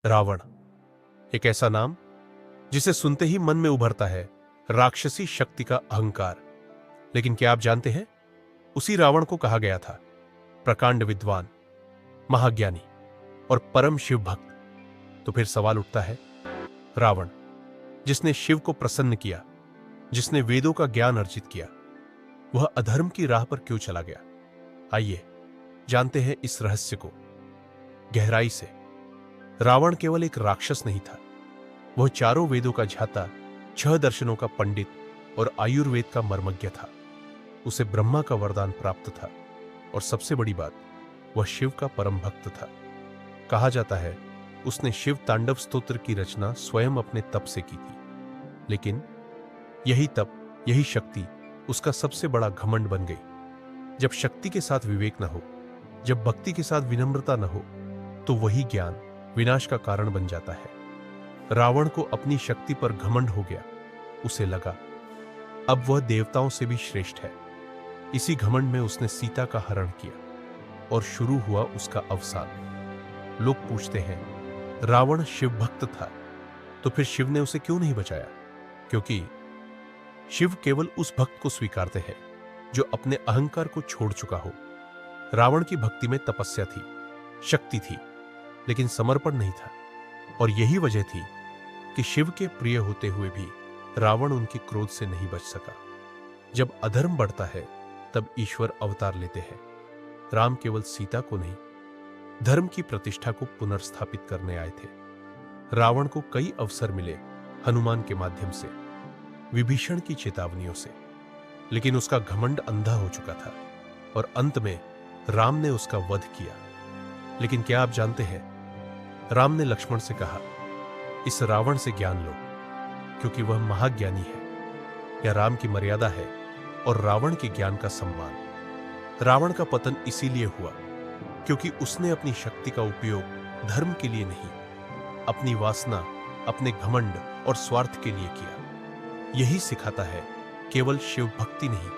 रावण, एक ऐसा नाम जिसे सुनते ही मन में उभरता है राक्षसी शक्ति का अहंकार। लेकिन क्या आप जानते हैं, उसी रावण को कहा गया था प्रकांड विद्वान, महाज्ञानी और परम शिव भक्त। तो फिर सवाल उठता है, रावण जिसने शिव को प्रसन्न किया, जिसने वेदों का ज्ञान अर्जित किया, वह अधर्म की राह पर क्यों चला गया? आइए जानते हैं इस रहस्य को गहराई से। रावण केवल एक राक्षस नहीं था, वह चारों वेदों का झाता, 6 दर्शनों का पंडित और आयुर्वेद का मर्मज्ञ था। उसे ब्रह्मा का वरदान प्राप्त था और सबसे बड़ी बात, वह शिव का परम भक्त था। कहा जाता है उसने शिव तांडव स्तोत्र की रचना स्वयं अपने तप से की थी। लेकिन यही तप, यही शक्ति उसका सबसे बड़ा घमंड बन गई। जब शक्ति के साथ विवेक न हो, जब भक्ति के साथ विनम्रता न हो, तो वही ज्ञान विनाश का कारण बन जाता है। रावण को अपनी शक्ति पर घमंड हो गया। उसे लगा अब वह देवताओं से भी श्रेष्ठ है। इसी घमंड में उसने सीता का हरण किया और शुरू हुआ उसका अवसान। लोग पूछते हैं, रावण शिव भक्त था, तो फिर शिव ने उसे क्यों नहीं बचाया? क्योंकि शिव केवल उस भक्त को स्वीकारते हैं जो अपने अहंकार को छोड़ चुका हो। रावण की भक्ति में तपस्या थी, शक्ति थी, लेकिन समर्पण नहीं था। और यही वजह थी कि शिव के प्रिय होते हुए भी रावण उनके क्रोध से नहीं बच सका। जब अधर्म बढ़ता है, तब ईश्वर अवतार लेते हैं। राम केवल सीता को नहीं, धर्म की प्रतिष्ठा को पुनर्स्थापित करने आए थे। रावण को कई अवसर मिले, हनुमान के माध्यम से, विभीषण की चेतावनियों से, लेकिन उसका घमंड अंधा हो चुका था और अंत में राम ने उसका वध किया। लेकिन क्या आप जानते हैं, राम ने लक्ष्मण से कहा, इस रावण से ज्ञान लो, क्योंकि वह महाज्ञानी है। यह राम की मर्यादा है और रावण के ज्ञान का सम्मान। रावण का पतन इसीलिए हुआ क्योंकि उसने अपनी शक्ति का उपयोग धर्म के लिए नहीं, अपनी वासना, अपने घमंड और स्वार्थ के लिए किया। यही सिखाता है केवल शिव भक्ति नहीं,